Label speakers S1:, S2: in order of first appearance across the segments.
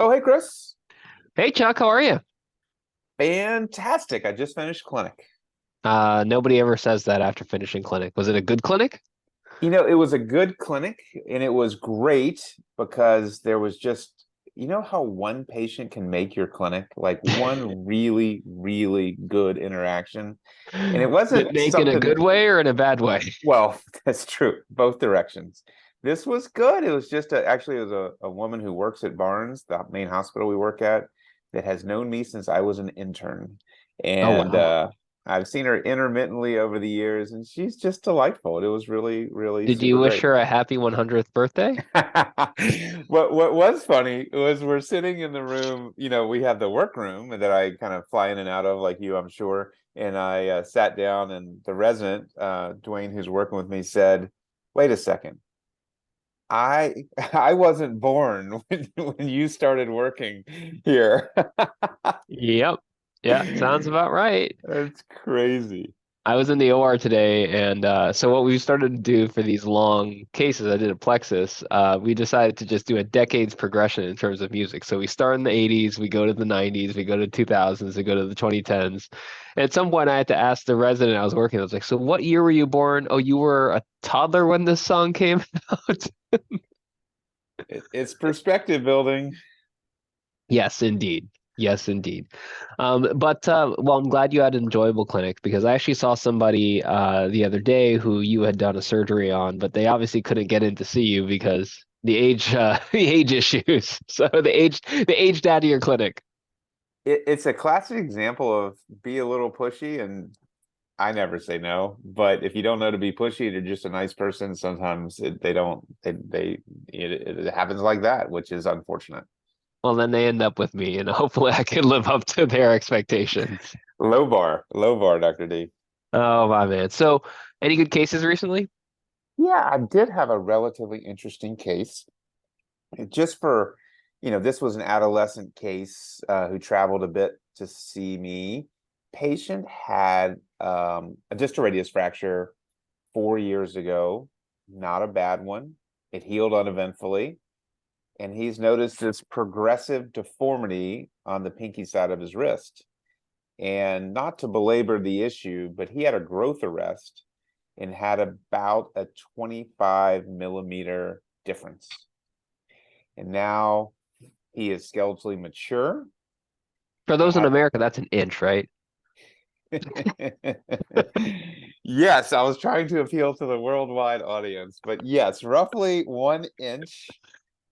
S1: Oh, hey, Chris.
S2: Hey Chuck, how are you?
S1: Fantastic. I just finished clinic.
S2: Nobody ever says that after finishing clinic. Was it a good clinic?
S1: It was a good clinic and it was great because there was just, how one patient can make your clinic, like one really, really good interaction. And it
S2: Did it
S1: wasn't
S2: make in a
S1: something,
S2: good way or in a bad way?
S1: well, that's true, both directions. This was good. It was just actually, it was a woman who works at Barnes, the main hospital we work at, that has known me since I was an intern.
S2: Oh
S1: And
S2: wow.
S1: I've seen her intermittently over the years, and she's just delightful. It was really, really
S2: Did
S1: super
S2: you wish
S1: great.
S2: her a happy 100th birthday?
S1: What was funny was we're sitting in the room, we have the work room that I kind of fly in and out of, like you, I'm sure. And I sat down, and the resident, Dwayne, who's working with me, said, "Wait a second. I wasn't born when you started working here."
S2: Yep. Yeah, sounds about right.
S1: That's crazy.
S2: I was in the OR today, and so what we started to do for these long cases, I did a plexus. We decided to just do a decade's progression in terms of music. So we start in the 80s, we go to the 90s, we go to 2000s, we go to the 2010s. And at some point, I had to ask the resident I was working. I was like, "So what year were you born? Oh, you were a toddler when this song came out."
S1: It's perspective building.
S2: Yes, indeed. Yes, indeed. Well, I'm glad you had an enjoyable clinic because I actually saw somebody the other day who you had done a surgery on, but they obviously couldn't get in to see you because the age the age issues. So the age out of your clinic.
S1: It's a classic example of be a little pushy, and I never say no. But if you don't know to be pushy, they're just a nice person. Sometimes they don't. It happens like that, which is unfortunate.
S2: Well, then they end up with me, and hopefully I can live up to their expectations.
S1: Low bar, Dr. D.
S2: Oh my man. So, any good cases recently?
S1: Yeah, I did have a relatively interesting case. Just for, this was an adolescent case who traveled a bit to see me. Patient had a distal radius fracture 4 years ago, not a bad one. It healed uneventfully, and he's noticed this progressive deformity on the pinky side of his wrist. And not to belabor the issue, but he had a growth arrest and had about a 25 millimeter difference. And now he is skeletally mature.
S2: For
S1: He
S2: those in
S1: had
S2: America, that's an inch, right?
S1: Yes, I was trying to appeal to the worldwide audience, but yes, roughly 1 inch,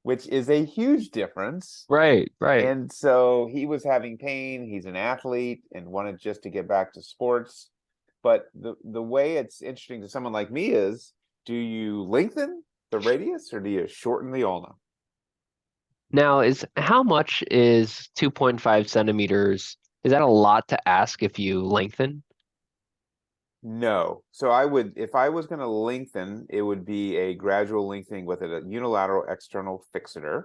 S1: which is a huge difference.
S2: Right, right.
S1: And so he was having pain. He's an athlete and wanted just to get back to sports. But the way it's interesting to someone like me is, do you lengthen the radius or do you shorten the ulna?
S2: Now, is how much is 2.5 centimeters? Is that a lot to ask if you lengthen?
S1: No. So I would, if I was going to lengthen, it would be a gradual lengthening with a unilateral external fixator,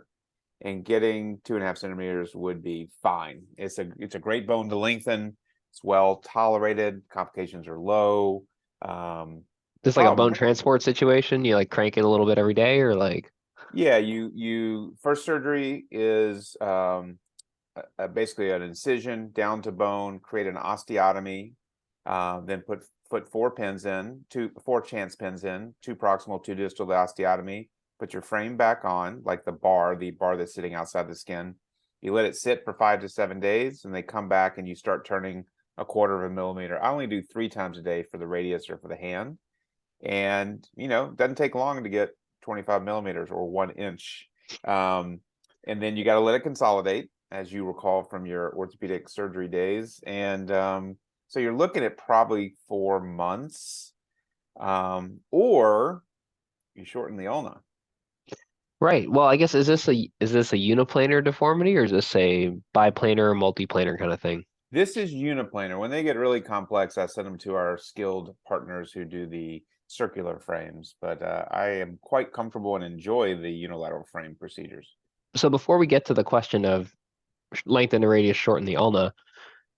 S1: and getting 2.5 centimeters would be fine. It's a great bone to lengthen. It's well tolerated. Complications are low. The
S2: Just like a
S1: problem,
S2: bone transport situation, you like crank it a little bit every day, or like,
S1: yeah, you first surgery is basically an incision down to bone, create an osteotomy, then put four pins in, four chance pins in, two proximal, two distal to osteotomy. Put your frame back on, like the bar that's sitting outside the skin. You let it sit for 5 to 7 days, and they come back, and you start turning a quarter of a millimeter. I only do 3 times a day for the radius or for the hand, and it doesn't take long to get 25 millimeters or 1 inch. Um, and then you got to let it consolidate, as you recall from your orthopedic surgery days. And so you're looking at probably 4 months, or you shorten the ulna.
S2: right. Well, I guess is this a uniplanar deformity or is this a biplanar or multiplanar kind of thing?
S1: This is uniplanar. When they get really complex, I send them to our skilled partners who do the circular frames. But I am quite comfortable and enjoy the unilateral frame procedures.
S2: So before we get to the question of lengthen the radius, shorten the ulna,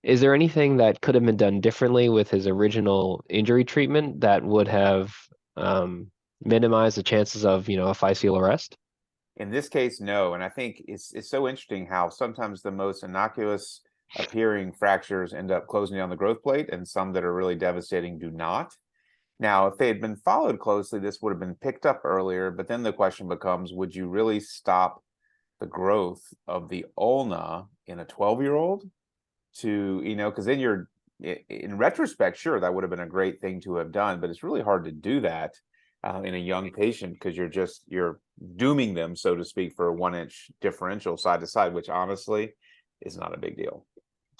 S2: is there anything that could have been done differently with his original injury treatment that would have um, minimized the chances of, a physeal arrest?
S1: In this case, no. And I think it's so interesting how sometimes the most innocuous appearing fractures end up closing down the growth plate, and some that are really devastating do not. Now, if they had been followed closely, this would have been picked up earlier, but then the question becomes, would you really stop the growth of the ulna in a 12-year-old? To, because then you're, in retrospect, sure, that would have been a great thing to have done, but it's really hard to do that in a young patient, because you're dooming them, so to speak, for a 1-inch differential side to side, which honestly is not a big deal.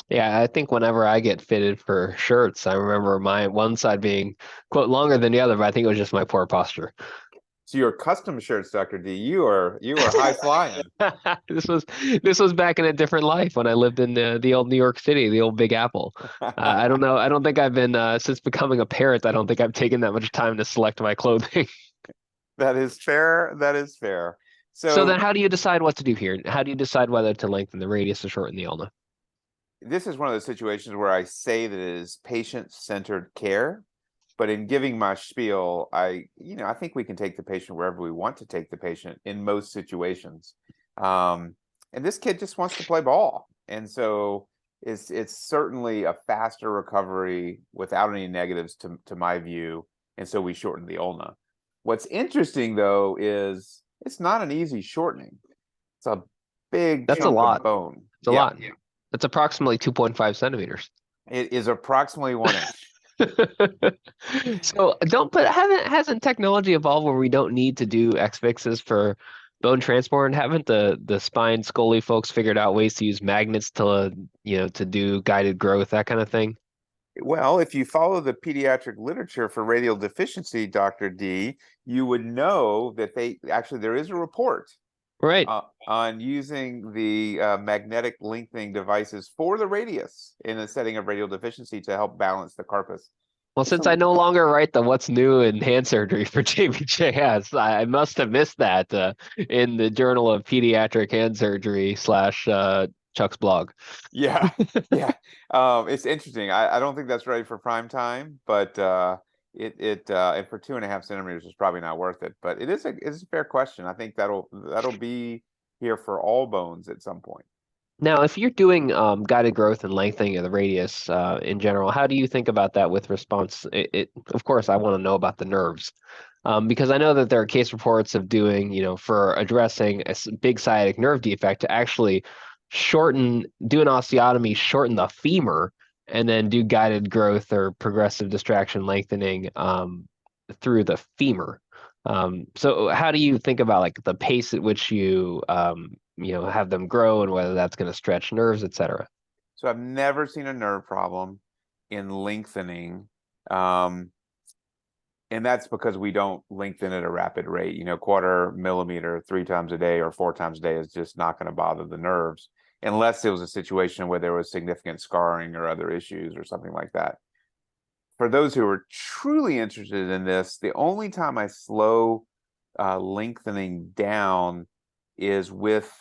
S2: Yeah, I think whenever I get fitted for shirts, I remember my one side being, quote, longer than the other, but I think it was just my poor posture.
S1: So your custom shirts, Dr. D, you are high flying.
S2: This was this was back in a different life when I lived in the old New York City, the old Big Apple. I don't know. I don't think I've been since becoming a parent. I don't think I've taken that much time to select my clothing.
S1: That is fair. That is fair.
S2: So
S1: So
S2: then, how do you decide what to do here? How do you decide whether to lengthen the radius or shorten the ulna?
S1: this is one of those situations where I say that it is patient-centered care, but in giving my spiel, I think we can take the patient wherever we want to take the patient in most situations. And this kid just wants to play ball, and so it's certainly a faster recovery without any negatives to my view, and so we shortened the ulna. What's interesting though is it's not an easy shortening. It's a big
S2: That's a
S1: chunk of
S2: lot.
S1: bone.
S2: It's a
S1: Yeah,
S2: lot. That's approximately 2.5 centimeters.
S1: it is approximately 1 inch.
S2: So don't but haven't hasn't technology evolved where we don't need to do X fixes for bone transport? And haven't the spine scoliosis folks figured out ways to use magnets to to do guided growth, that kind of thing?
S1: Well, if you follow the pediatric literature for radial deficiency, Dr. D, you would know that there is a report
S2: Right.
S1: on using the magnetic lengthening devices for the radius in a setting of radial deficiency to help balance the carpus.
S2: Well,
S1: It's
S2: since I no longer write the What's New in Hand Surgery for JBJS, I must have missed that in the Journal of Pediatric Hand Surgery slash Chuck's blog.
S1: Yeah, yeah. It's interesting. I don't think that's ready for prime time, but and for 2.5 centimeters is probably not worth it. But it's a fair question. I think that'll be here for all bones at some point.
S2: Now, if you're doing guided growth and lengthening of the radius in general, how do you think about that with response? Of course, I want to know about the nerves because I know that there are case reports of doing, for addressing a big sciatic nerve defect to actually do an osteotomy, shorten the femur, and then do guided growth or progressive distraction lengthening through the femur. So how do you think about like the pace at which you have them grow and whether that's going to stretch nerves, et cetera?
S1: So I've never seen a nerve problem in lengthening. And that's because we don't lengthen at a rapid rate. 1/4 millimeter 3 times a day or 4 times a day is just not going to bother the nerves, unless it was a situation where there was significant scarring or other issues or something like that. For those who are truly interested in this, the only time I slow lengthening down is with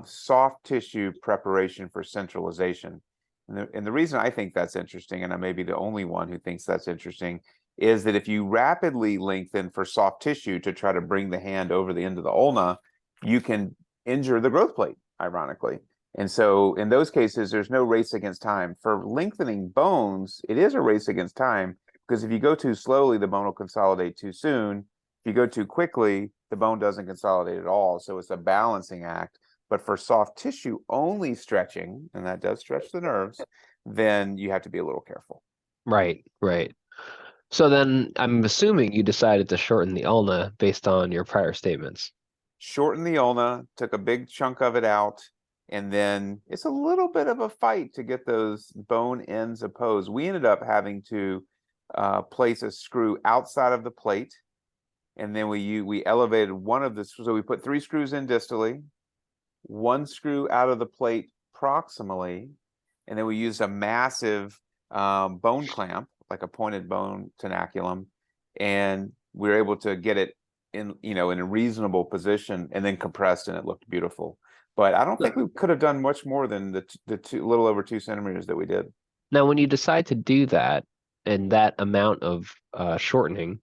S1: soft tissue preparation for centralization. And the reason I think that's interesting, and I may be the only one who thinks that's interesting, is that if you rapidly lengthen for soft tissue to try to bring the hand over the end of the ulna, you can injure the growth plate, ironically. And so in those cases, there's no race against time. For lengthening bones, it is a race against time, because if you go too slowly, the bone will consolidate too soon. If you go too quickly, the bone doesn't consolidate at all. So it's a balancing act. But for soft tissue only stretching, and that does stretch the nerves, then you have to be a little careful.
S2: Right, right. So then I'm assuming you decided to shorten the ulna based on your prior statements.
S1: Shorten the ulna, took a big chunk of it out, and then it's a little bit of a fight to get those bone ends opposed. We ended up having to place a screw outside of the plate, and then we elevated one of the, so we put 3 screws in distally, 1 screw out of the plate proximally, and then we used a massive bone clamp, like a pointed bone tenaculum, and we were able to get it in a reasonable position, and then compressed, and it looked beautiful. But I don't think we could have done much more than the little over 2 centimeters that we did.
S2: Now, when you decide to do that and that amount of shortening,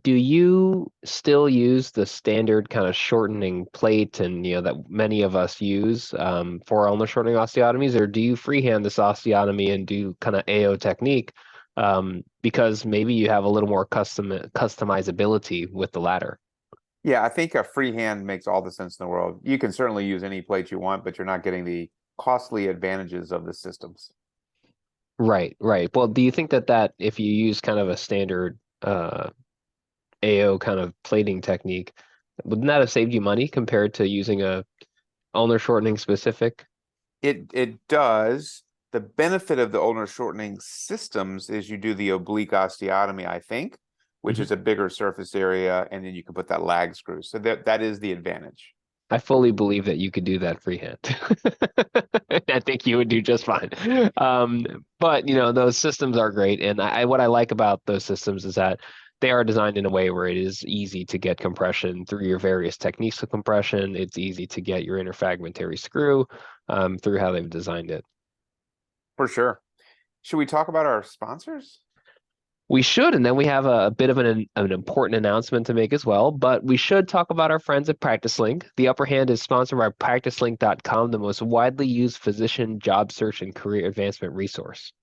S2: Do you still use the standard kind of shortening plate and that many of us use for ulnar shortening osteotomies, or do you freehand this osteotomy and do kind of AO technique because maybe you have a little more customizability with the latter?
S1: Yeah, I think a freehand makes all the sense in the world. You can certainly use any plate you want, but you're not getting the costly advantages of the systems.
S2: Right, right. Well, do you think that if you use kind of a standard AO kind of plating technique, wouldn't that have saved you money compared to using a ulnar shortening specific?
S1: It does. The benefit of the ulnar shortening systems is you do the oblique osteotomy, I think, which
S2: Mhm.
S1: is a bigger surface area, and then you can put that lag screw. So that is the advantage.
S2: I fully believe that you could do that freehand. I think you would do just fine. But those systems are great, and what I like about those systems is that they are designed in a way where it is easy to get compression through your various techniques of compression. It's easy to get your interfragmentary screw through how they've designed it.
S1: For sure. Should we talk about our sponsors?
S2: We should, and then we have a bit of an important announcement to make as well. But we should talk about our friends at PracticeLink. The Upper Hand is sponsored by PracticeLink.com, the most widely used physician job search and career advancement resource.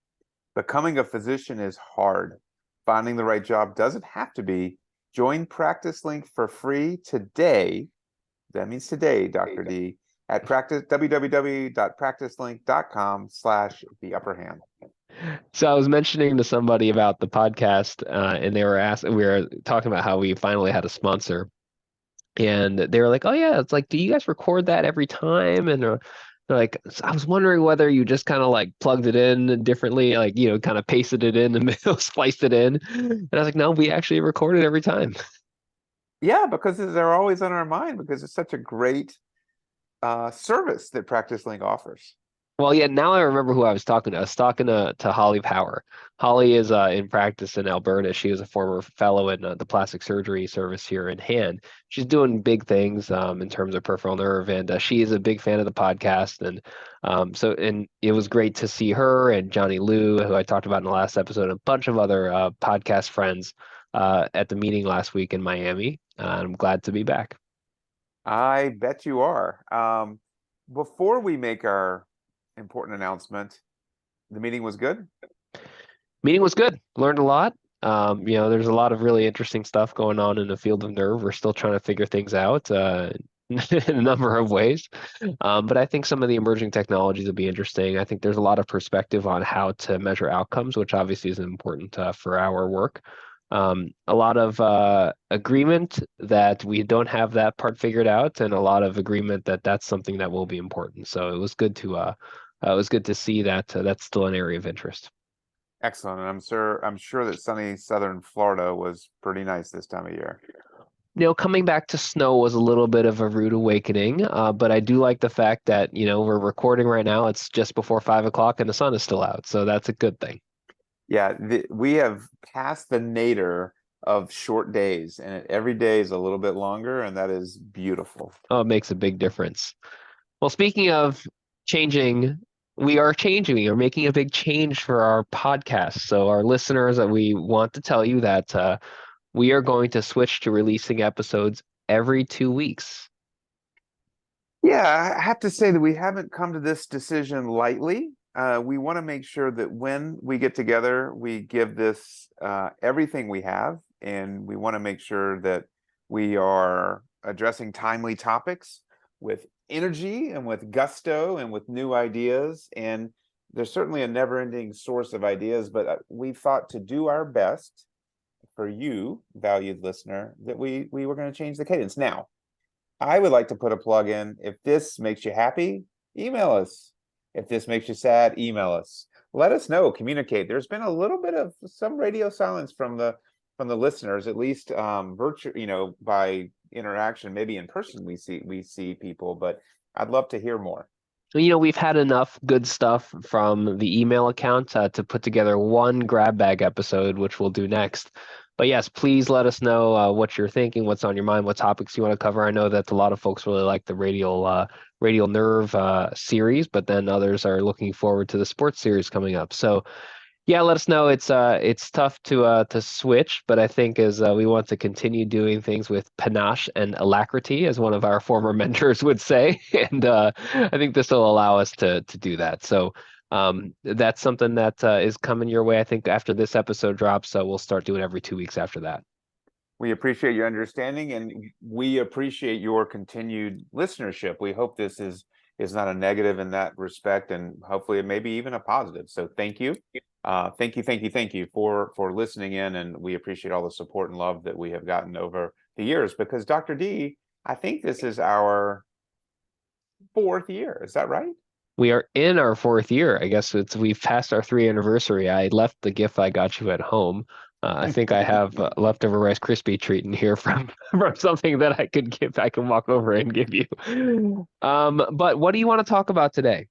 S1: Becoming a physician is hard. Finding the right job doesn't have to be. Join Practice Link for free today. That means today, Dr. D, at www.practicelink.com/the upper hand.
S2: So I was mentioning to somebody about the podcast, and they were asking, we were talking about how we finally had a sponsor, and they were like, "Oh yeah, it's like, do you guys record that every time?" And they're like, "So I was wondering whether you just kind of like plugged it in differently, like kind of pasted it in the middle, spliced it in." And I was like, "No, we actually record it every time."
S1: Yeah, because they're always on our mind because it's such a great service that Practice Link offers.
S2: Well, yeah, now I remember who I was talking to. I was talking to Holly Power. Holly is in practice in Alberta. She was a former fellow in the plastic surgery service here in Hand. She's doing big things in terms of peripheral nerve, and she is a big fan of the podcast. And and it was great to see her and Johnny Liu, who I talked about in the last episode, and a bunch of other podcast friends at the meeting last week in Miami. I'm glad to be back.
S1: I bet you are. Before we make our important announcement, the meeting was good.
S2: Meeting was good. Learned a lot. There's a lot of really interesting stuff going on in the field of nerve. We're still trying to figure things out in a number of ways. But I think some of the emerging technologies will be interesting. I think there's a lot of perspective on how to measure outcomes, which obviously is important for our work. A lot of agreement that we don't have that part figured out, and a lot of agreement that that's something that will be important. So it was good to see that that's still an area of interest.
S1: Excellent. And I'm sure that sunny southern Florida was pretty nice this time of year.
S2: Coming back to snow was a little bit of a rude awakening, but I do like the fact that, we're recording right now. It's just before 5 o'clock and the sun is still out. So that's a good thing.
S1: Yeah, we have passed the nadir of short days, and every day is a little bit longer, and that is beautiful.
S2: Oh, it makes a big difference. Well, speaking of changing, we are changing. We are making a big change for our podcast. So our listeners, we want to tell you that we are going to switch to releasing episodes every 2 weeks.
S1: Yeah, I have to say that we haven't come to this decision lightly. We want to make sure that when we get together, we give this everything we have, and we want to make sure that we are addressing timely topics with energy and with gusto and with new ideas. And there's certainly a never-ending source of ideas, but we thought to do our best for you, valued listener, that we were going to change the cadence. Now, I would like to put a plug in. If this makes you happy, email us. If this makes you sad, email us. Let us know, communicate. There's been a little bit of some radio silence from the listeners, at least virtual, by interaction. Maybe in person we see people, but I'd love to hear more.
S2: We've had enough good stuff from the email account to put together one grab bag episode, which we'll do next. But yes, please let us know what you're thinking, what's on your mind, what topics you want to cover. I know that a lot of folks really like the radial nerve series, but then others are looking forward to the sports series coming up. So Yeah, let us know. It's tough to switch, but I think as we want to continue doing things with panache and alacrity, as one of our former mentors would say, and I think this will allow us to do that. So that's something that is coming your way. I think after this episode drops, we'll start doing every 2 weeks after that.
S1: We appreciate your understanding, and we appreciate your continued listenership. We hope this is not a negative in that respect, and hopefully it may be even a positive. So thank you. Thank you for listening in, and we appreciate all the support and love that we have gotten over the years, because Dr. D, I think this is our 4th year. Is that right?
S2: We are in our 4th year. I guess we've passed our 3 anniversary. I left the gift I got you at home. I think I have leftover Rice Krispie treat in here from from something that I could give. I can walk over and give you. But what do you want to talk about today?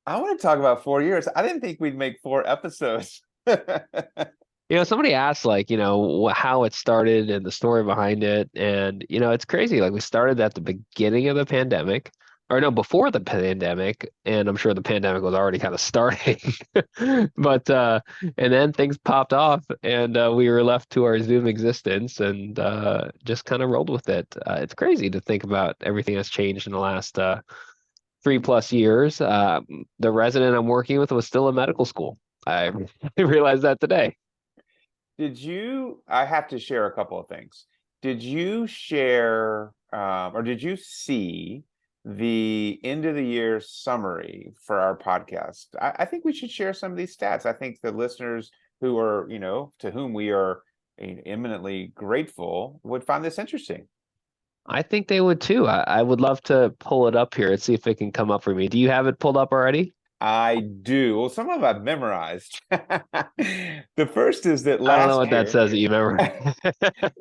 S1: I want to talk about 4 years. I didn't think we'd make 4 episodes.
S2: Somebody asked like, how it started and the story behind it. And, it's crazy. Like we started at the beginning of the pandemic, or no, before the pandemic. And I'm sure the pandemic was already kind of starting. But, and then things popped off and we were left to our Zoom existence and just kind of rolled with it. It's crazy to think about everything that's changed in the last 3+ years. The resident I'm working with was still in medical school. I realized that today.
S1: I have to share a couple of things. Did you share, or did you see the end of the year summary for our podcast? I think we should share some of these stats. I think the listeners who are, to whom we are eminently grateful would find this interesting.
S2: I think they would too. I would love to pull it up here and see if it can come up for me. Do you have it pulled up already?
S1: I do. Well, some of them I've memorized. The first is that
S2: I don't know
S1: last
S2: what that
S1: year,
S2: says that you remember.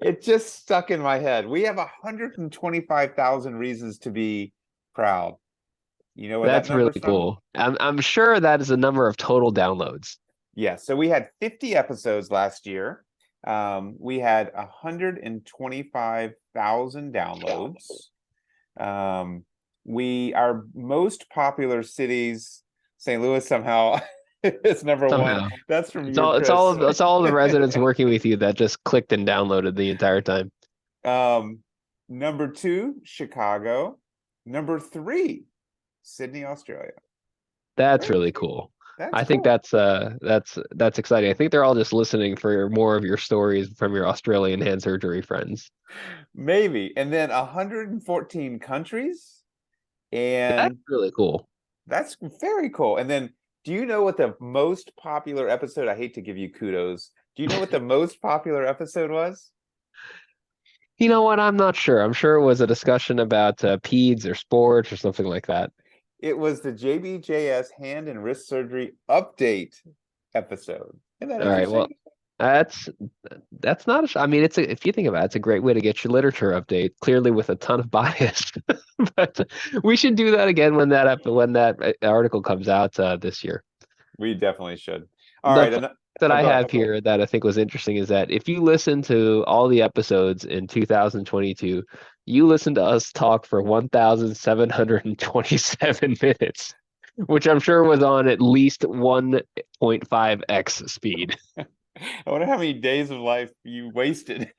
S1: it just stuck in my head. We have 125,000 reasons to be proud. You know where that
S2: That's really
S1: number's from?
S2: cool. I'm sure that is a number of total downloads.
S1: Yeah. So we had 50 episodes last year. We had 125,000 downloads. Our most popular cities, St. Louis somehow is number one.
S2: Somehow.
S1: That's from
S2: It's
S1: you,
S2: all it's
S1: Chris.
S2: all it's all the residents working with you that just clicked and downloaded the entire time.
S1: Um, Number 2, Chicago. Number 3, Sydney, Australia.
S2: That's
S1: Very,
S2: really cool.
S1: that's
S2: I think
S1: cool.
S2: that's exciting. I think they're all just listening for more of your stories from your Australian hand surgery friends.
S1: Maybe. And then 114 countries.
S2: That's
S1: And
S2: really cool.
S1: that's very cool. And then, do you know what the most popular episode? I hate to give you kudos. Do you know what the most popular episode was?
S2: You know what? I'm not sure. I'm sure it was a discussion about peds or sports or something like that.
S1: It was the JBJS hand and wrist surgery update episode. Isn't that
S2: All right. Well,
S1: interesting?
S2: that's that's not I mean, if you think about it, it's a great way to get your literature update, clearly with a ton of bias. But we should do that again when that article comes out this year.
S1: We definitely should. All
S2: The
S1: right.
S2: fact that
S1: Oh,
S2: I
S1: go ahead.
S2: have here that I think was interesting is that if you listen to all the episodes in 2022, you listen to us talk for 1,727 minutes, which I'm sure was on at least 1.5x speed.
S1: I wonder how many days of life you wasted.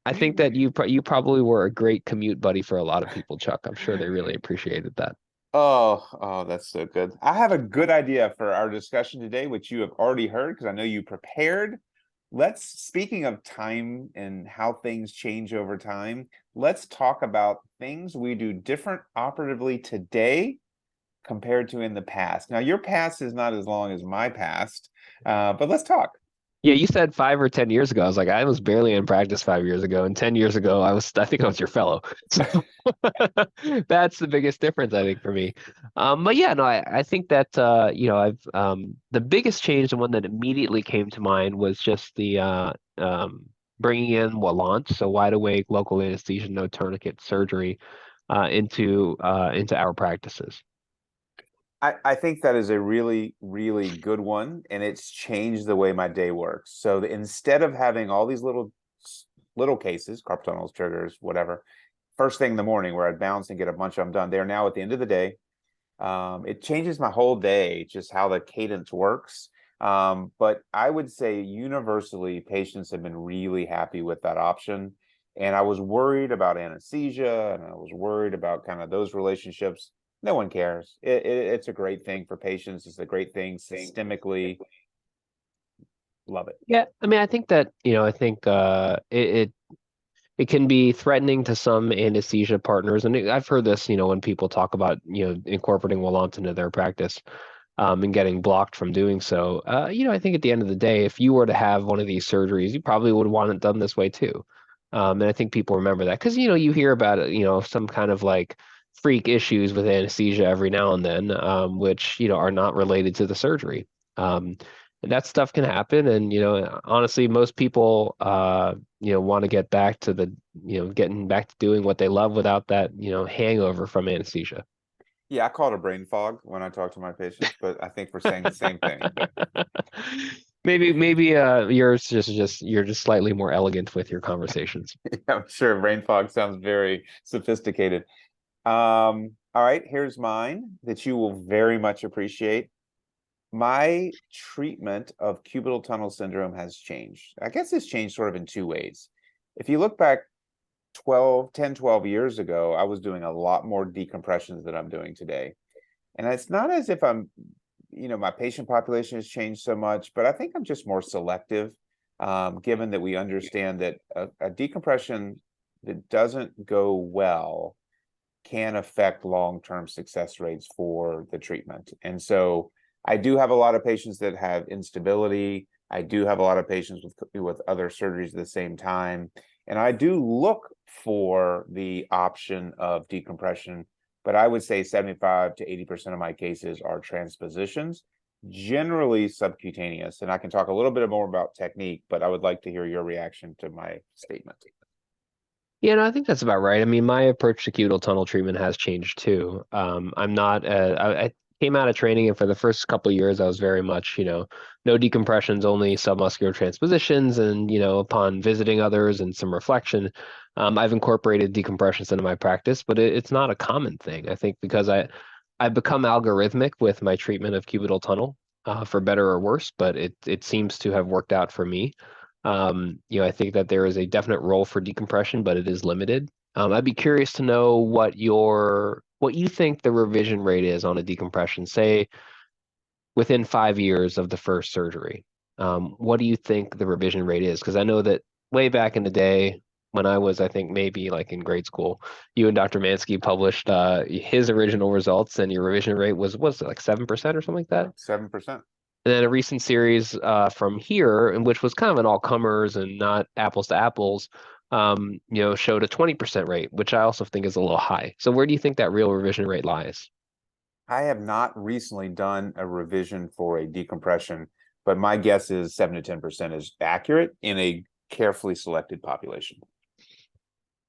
S2: I think that you probably were a great commute buddy for a lot of people, Chuck. I'm sure they really appreciated that.
S1: Oh, that's so good. I have a good idea for our discussion today, which you have already heard because I know you prepared. Speaking of time and how things change over time, let's talk about things we do different operatively today compared to in the past. Now, your past is not as long as my past, but let's talk.
S2: Yeah, you said 5 or 10 years ago. I was like, I was barely in practice 5 years ago, and 10 years ago, I think I was your fellow. So that's the biggest difference, I think, for me. But yeah, no, I think that I've the biggest change, the one that immediately came to mind was just the bringing in Wallant, so wide awake, local anesthesia, no tourniquet surgery, into our practices.
S1: I think that is a really, really good one, and it's changed the way my day works. So instead of having all these little cases, carpal tunnels, triggers, whatever, first thing in the morning where I'd bounce and get a bunch of them done, they are now at the end of the day. It changes my whole day, just how the cadence works. But I would say universally, patients have been really happy with that option. And I was worried about anesthesia and I was worried about kind of those relationships. No one cares. It's a great thing for patients. It's a great thing systemically. Love it.
S2: Yeah, I mean, I think that, I think it can be threatening to some anesthesia partners, and I've heard this, when people talk about, incorporating Wallant into their practice, and getting blocked from doing so. I think at the end of the day, if you were to have one of these surgeries, you probably would want it done this way too. And I think people remember that because, you hear about it, some kind of like freak issues with anesthesia every now and then, which, are not related to the surgery. And that stuff can happen. And, honestly, most people, want to get back to getting back to doing what they love without that, hangover from anesthesia.
S1: Yeah, I call it a brain fog when I talk to my patients, but I think we're saying the same thing.
S2: Maybe yours just you're just slightly more elegant with your conversations.
S1: I'm sure brain fog sounds very sophisticated. All right, here's mine that you will very much appreciate. My treatment of cubital tunnel syndrome has changed. I guess it's changed sort of in two ways. If you look back 12 years ago, I was doing a lot more decompressions than I'm doing today. And it's not as if my patient population has changed so much, but I think I'm just more selective, given that we understand that a decompression that doesn't go well can affect long-term success rates for the treatment. And so I do have a lot of patients that have instability. I do have a lot of patients with other surgeries at the same time. And I do look for the option of decompression, but I would say 75 to 80% of my cases are transpositions, generally subcutaneous. And I can talk a little bit more about technique, but I would like to hear your reaction to my statement.
S2: Yeah, no, I think that's about right. I mean, my approach to cubital tunnel treatment has changed too. I'm not, I came out of training, and for the first couple of years, I was very much, no decompressions, only submuscular transpositions. And, upon visiting others and some reflection, I've incorporated decompressions into my practice, but it's not a common thing. I think because I've become algorithmic with my treatment of cubital tunnel, for better or worse, but it seems to have worked out for me. I think that there is a definite role for decompression, but it is limited. I'd be curious to know what you think the revision rate is on a decompression, say within 5 years of the first surgery. What do you think the revision rate is? Because I know that way back in the day, when I was, I think maybe like in grade school, you and Dr. Mansky published his original results, and your revision rate was it like 7% or something like that?
S1: 7%.
S2: And then a recent series from here, in which was kind of an all comers and not apples to apples, showed a 20% rate, which I also think is a little high. So where do you think that real revision rate lies?
S1: I have not recently done a revision for a decompression, but my guess is 7 to 10% is accurate in a carefully selected population.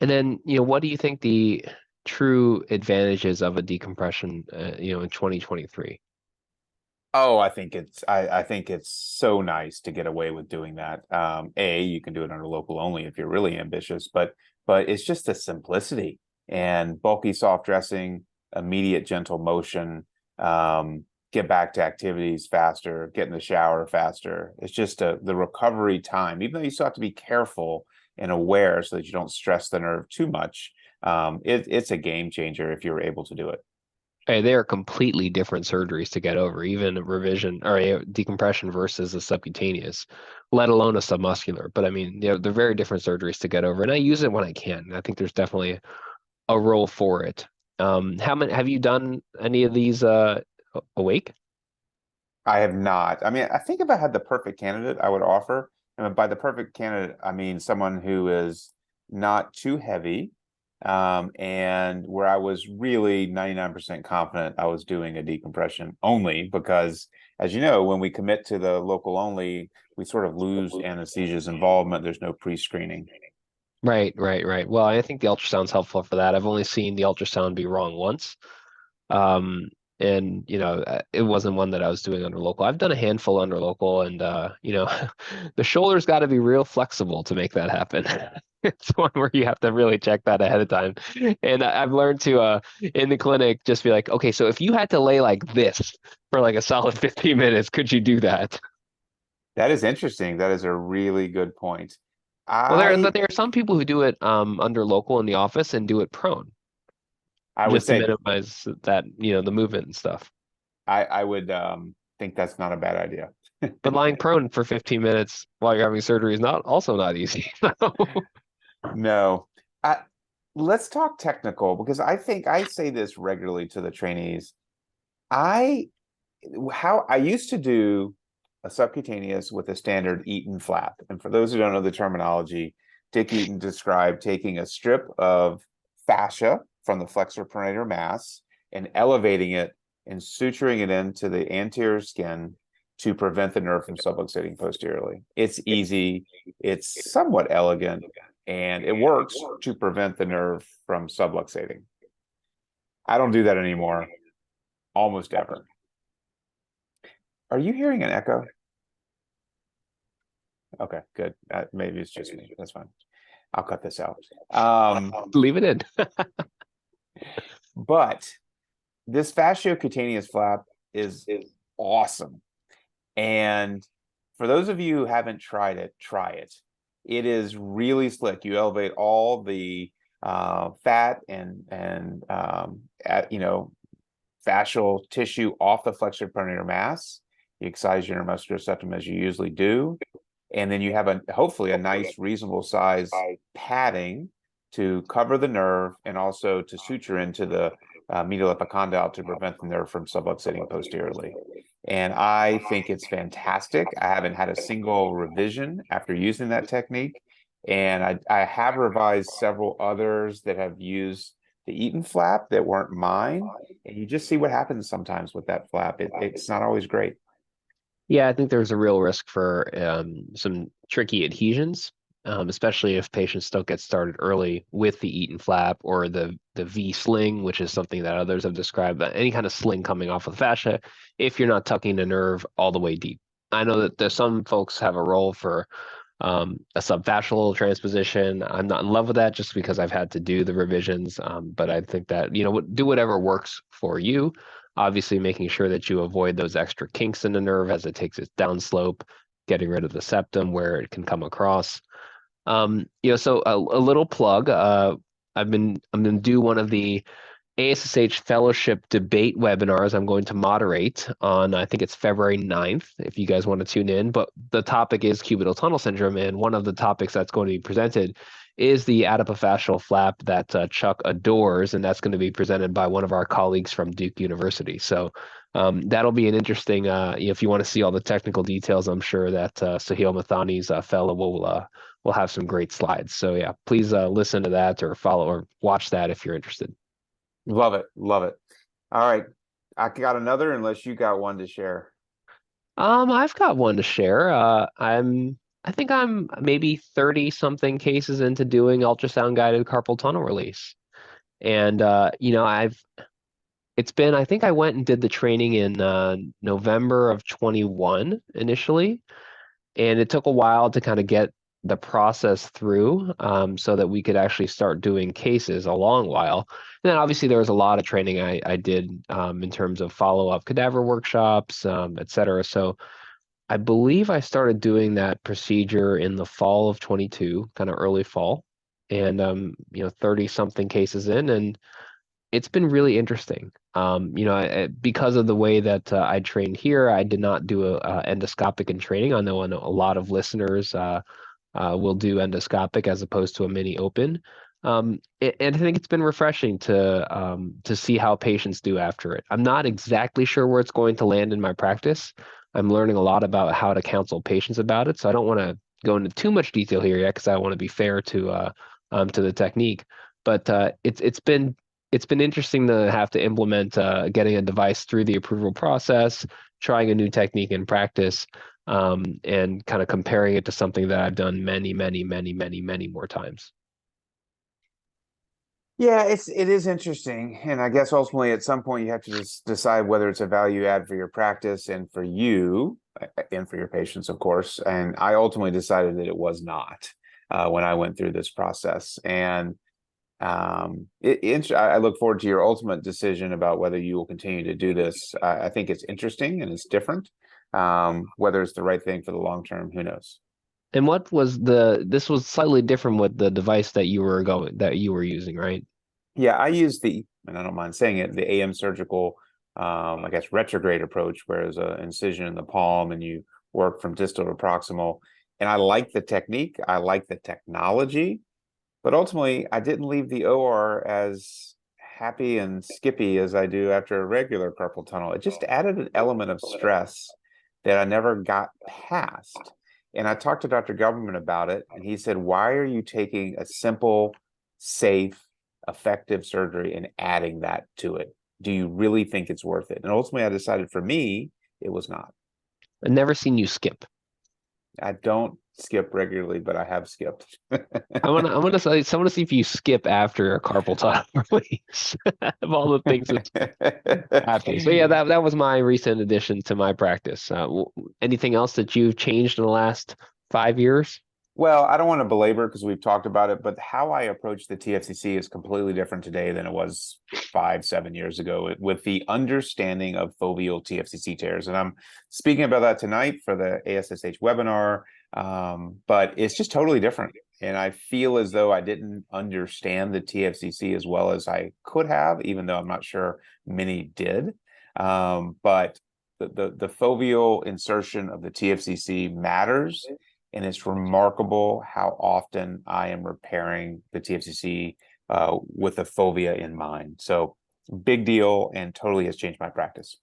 S2: And then, what do you think the true advantages of a decompression, in 2023?
S1: Oh, I think it's so nice to get away with doing that. You can do it under local only if you're really ambitious, but it's just the simplicity and bulky soft dressing, immediate gentle motion, get back to activities faster, get in the shower faster. It's just the recovery time, even though you still have to be careful and aware so that you don't stress the nerve too much. It's a game changer if you're able to do it.
S2: Hey, they are completely different surgeries to get over, even a revision or a decompression versus a subcutaneous, let alone a submuscular. But I mean, they're very different surgeries to get over, and I use it when I can. I think there's definitely a role for it. How many have you done any of these awake?
S1: I have not. I mean, I think if I had the perfect candidate, I would offer. And by the perfect candidate, I mean someone who is not too heavy, and where I was really 99% confident I was doing a decompression only because, as you know, when we commit to the local only, we sort of lose anesthesia's involvement. There's no pre-screening.
S2: Right, right, right. Well, I think the ultrasound's helpful for that. I've only seen the ultrasound be wrong once. Um, and it wasn't one that I was doing under local. I've done a handful under local, and the shoulder's got to be real flexible to make that happen. It's one where you have to really check that ahead of time. And I've learned to in the clinic just be like, okay, so if you had to lay like this for like a solid 15 minutes, could you do that?
S1: That is interesting. That is a really good point.
S2: Well,
S1: I
S2: there are some people who do it under local in the office and do it prone
S1: I would
S2: just to
S1: say
S2: minimize that, the movement and stuff.
S1: I would think that's not a bad idea.
S2: But lying prone for 15 minutes while you're having surgery is not easy.
S1: No. I, let's talk technical because I think I say this regularly to the trainees. I how I used to do a subcutaneous with a standard Eaton flap. And for those who don't know the terminology, Dick Eaton described taking a strip of fascia from the flexor pronator mass and elevating it and suturing it into the anterior skin to prevent the nerve from subluxating posteriorly. It's easy, it's somewhat elegant, and it works to prevent the nerve from subluxating. I don't do that anymore, almost ever. Are you hearing an echo? Okay, good. Maybe it's just me. That's fine. I'll cut this out.
S2: Leave it in.
S1: But this fasciocutaneous flap is awesome. And for those of you who haven't tried it, try it. It is really slick. You elevate all the fat and fascial tissue off the flexor pronator mass. You excise your neuromuscular septum as you usually do, and then you have hopefully a nice reasonable size padding to cover the nerve and also to suture into the medial epicondyle to prevent the nerve from subluxating posteriorly. And I think it's fantastic. I haven't had a single revision after using that technique. And I have revised several others that have used the Eaton flap that weren't mine. And you just see what happens sometimes with that flap. It's not always great.
S2: Yeah, I think there's a real risk for some tricky adhesions, especially if patients don't get started early with the Eaton flap or the V sling, which is something that others have described. Any kind of sling coming off of the fascia, if you're not tucking the nerve all the way deep. I know that there's some folks have a role for a subfascial transposition. I'm not in love with that just because I've had to do the revisions. But I think that, do whatever works for you. Obviously, making sure that you avoid those extra kinks in the nerve as it takes its downslope, getting rid of the septum where it can come across. So a little plug. I'm going to do one of the ASSH Fellowship debate webinars I'm going to moderate on, I think it's February 9th, if you guys want to tune in. But the topic is cubital tunnel syndrome. And one of the topics that's going to be presented is the adipofascial flap that Chuck adores. And that's going to be presented by one of our colleagues from Duke University. So that'll be an interesting, if you want to see all the technical details, I'm sure that Sahil Mathani's fellow will have some great slides. So yeah, please listen to that or follow or watch that if you're interested.
S1: Love it. Love it. All right. I got another unless you got one to share.
S2: I've got one to share. I think I'm maybe 30 something cases into doing ultrasound guided carpal tunnel release. And I think I went and did the training in November of 21 initially, and it took a while to kind of get the process through so that we could actually start doing cases, a long while. And then obviously there was a lot of training I did in terms of follow-up cadaver workshops, et cetera. So I believe I started doing that procedure in the fall of 22, kind of early fall, and 30 something cases in, and it's been really interesting. Because of the way that I trained here, I did not do a endoscopic in training. I know a lot of listeners will do endoscopic as opposed to a mini open. And I think it's been refreshing to see how patients do after it. I'm not exactly sure where it's going to land in my practice. I'm learning a lot about how to counsel patients about it, so I don't want to go into too much detail here yet because I want to be fair to the technique. But it's been interesting to have to implement getting a device through the approval process, trying a new technique in practice, and kind of comparing it to something that I've done many, many, many, many, many more times.
S1: Yeah, it is interesting. And I guess ultimately at some point you have to just decide whether it's a value add for your practice and for you and for your patients, of course. And I ultimately decided that it was not when I went through this process. And I look forward to your ultimate decision about whether you will continue to do this. I think it's interesting and it's different. Whether it's the right thing for the long term, who knows?
S2: And this was slightly different with the device that you were using, right?
S1: Yeah, I use and I don't mind saying it, the AM surgical, I guess, retrograde approach, where there's an incision in the palm and you work from distal to proximal. And I like the technique, I like the technology, but ultimately, I didn't leave the OR as happy and skippy as I do after a regular carpal tunnel. It just added an element of stress that I never got past. And I talked to Dr. Government about it, and he said, "Why are you taking a simple, safe, effective surgery and adding that to it? Do you really think it's worth it?" And ultimately, I decided for me, it was not.
S2: I've never seen you skip.
S1: I don't skip regularly, but I have skipped.
S2: I want to see if you skip after a carpal tunnel release of all the things that happen. So yeah, that was my recent addition to my practice. Anything else that you've changed in the last 5 years?
S1: Well, I don't want to belabor because we've talked about it, but how I approach the TFCC is completely different today than it was 5, 7 years ago with the understanding of foveal TFCC tears. And I'm speaking about that tonight for the ASSH webinar, but it's just totally different. And I feel as though I didn't understand the TFCC as well as I could have, even though I'm not sure many did. But the foveal insertion of the TFCC matters. And it's remarkable how often I am repairing the TFCC with the fovea in mind. So big deal and totally has changed my practice.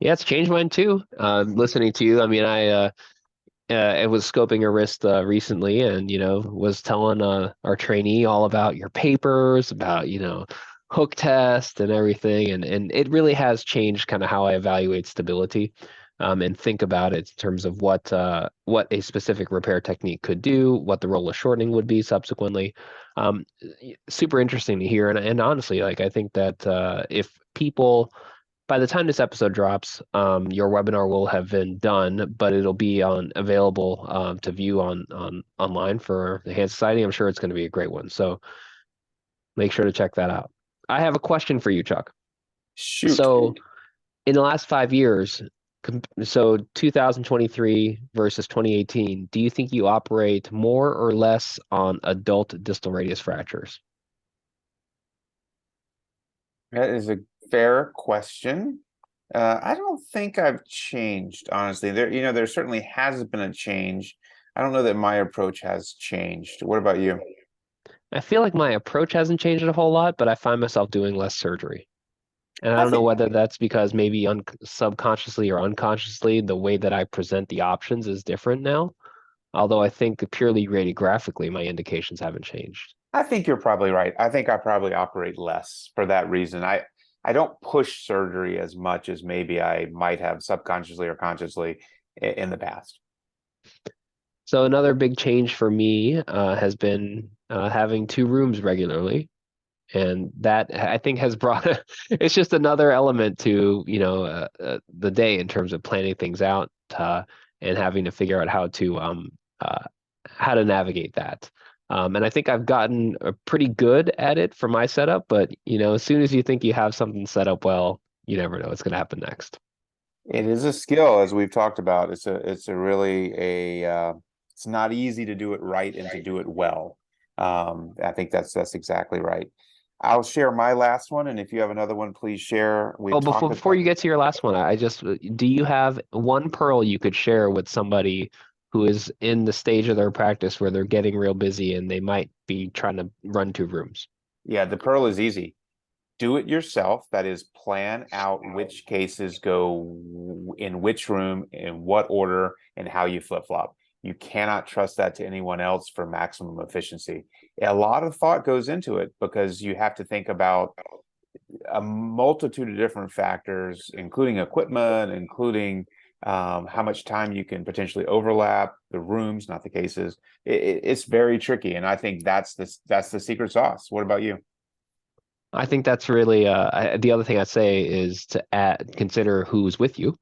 S2: Yeah, it's changed mine too. Listening to you, I mean, I was scoping a wrist recently, and was telling our trainee all about your papers, about hook test and everything, and it really has changed kind of how I evaluate stability, and think about it in terms of what a specific repair technique could do, what the role of shortening would be subsequently. Super interesting to hear, and honestly, like I think that if people by the time this episode drops, your webinar will have been done, but it'll be available to view on online for the Hand Society. I'm sure it's going to be a great one. So make sure to check that out. I have a question for you, Chuck.
S1: Shoot.
S2: So in the last 5 years, so 2023 versus 2018, do you think you operate more or less on adult distal radius fractures?
S1: That is a fair question. I don't think I've changed, honestly. There certainly has been a change. I don't know that my approach has changed. What about you?
S2: I feel like my approach hasn't changed a whole lot, but I find myself doing less surgery. And I
S1: I
S2: don't know
S1: think
S2: whether that's because maybe subconsciously or unconsciously, the way that I present the options is different now. Although I think purely radiographically, my indications haven't changed.
S1: I think you're probably right. I think I probably operate less for that reason. I don't push surgery as much as maybe I might have subconsciously or consciously in the past.
S2: So another big change for me has been having two rooms regularly. And that I think has brought it's just another element to the day in terms of planning things out and having to figure out uh, how to navigate that. And I think I've gotten pretty good at it for my setup, but as soon as you think you have something set up well, you never know what's going to happen next.
S1: It is a skill, as we've talked about. It's a really it's not easy to do it right and to do it well. I think that's exactly right. I'll share my last one, and if you have another one, please share.
S2: Oh,
S1: We've talked
S2: before
S1: about
S2: you get to your last one, I just do you have one pearl you could share with somebody who is in the stage of their practice where they're getting real busy and they might be trying to run two rooms?
S1: yeah, the pearl is easy. Do it yourself. That is, plan out which cases go in which room, in what order, and how you flip-flop. You cannot trust that to anyone else for maximum efficiency. A lot of thought goes into it because you have to think about a multitude of different factors, including equipment, including how much time you can potentially overlap, the rooms, not the cases. It's very tricky, and I think that's the secret sauce. What about you?
S2: I think that's really the other thing I'd say is to consider who's with you.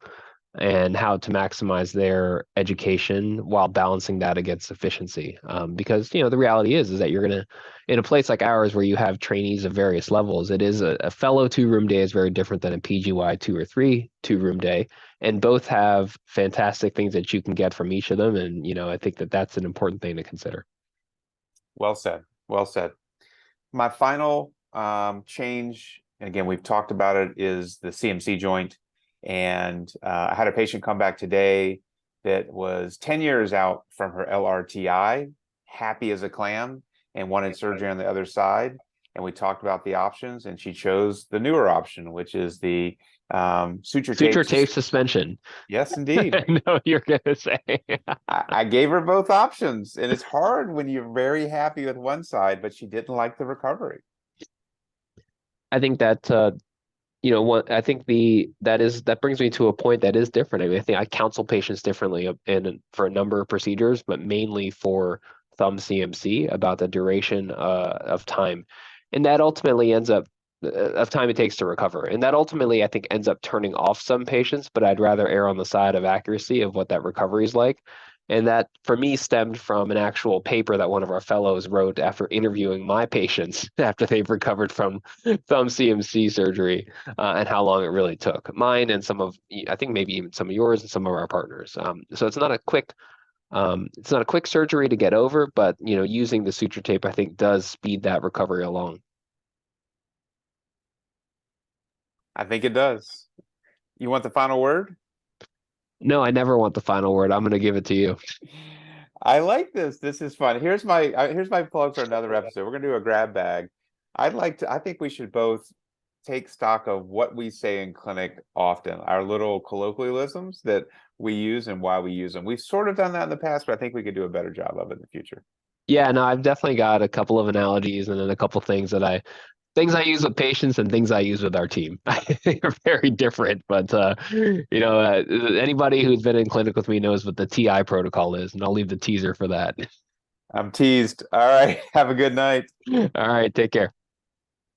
S2: and how to maximize their education while balancing that against efficiency. Because, you know, the reality is that you're going to, in a place like ours where you have trainees of various levels, it is a fellow 2-room day is very different than a PGY 2 or 3 2-room day. And both have fantastic things that you can get from each of them. And, you know, I think that that's an important thing to consider.
S1: Well said. Well said. My final change, and again, we've talked about it, is the CMC joint. And I had a patient come back today that was 10 years out from her LRTI, happy as a clam, and wanted surgery on the other side. And we talked about the options, and she chose the newer option, which is the suture
S2: tape suspension.
S1: Yes, indeed.
S2: I know what you're going to say.
S1: I gave her both options, and it's hard when you're very happy with one side, but she didn't like the recovery.
S2: I think that you know, I think that brings me to a point that is different. I mean, I think I counsel patients differently for a number of procedures, but mainly for thumb CMC about the duration of time, and that ultimately ends up of time it takes to recover, and that ultimately I think ends up turning off some patients. But I'd rather err on the side of accuracy of what that recovery is like. And that, for me, stemmed from an actual paper that one of our fellows wrote after interviewing my patients after they've recovered from thumb CMC surgery, and how long it really took. Mine and some of, I think maybe even some of yours and some of our partners. So it's not a quick surgery to get over, but, you know, using the suture tape, I think, does speed that recovery along.
S1: I think it does. You want the final word?
S2: No, I never want the final word. I'm going to give it to you.
S1: I like this. This is fun. Here's my plug for another episode. We're gonna do a grab bag. I think we should both take stock of what we say in clinic often, our little colloquialisms that we use and why we use them. We've sort of done that in the past, but I think we could do a better job of it in the future.
S2: Yeah, no, I've definitely got a couple of analogies and then a couple things I use with patients and things I use with our team. I think are very different, but you know, anybody who's been in clinic with me knows what the TI protocol is, and I'll leave the teaser for that.
S1: I'm teased. All right. Have a good night.
S2: All right, take care.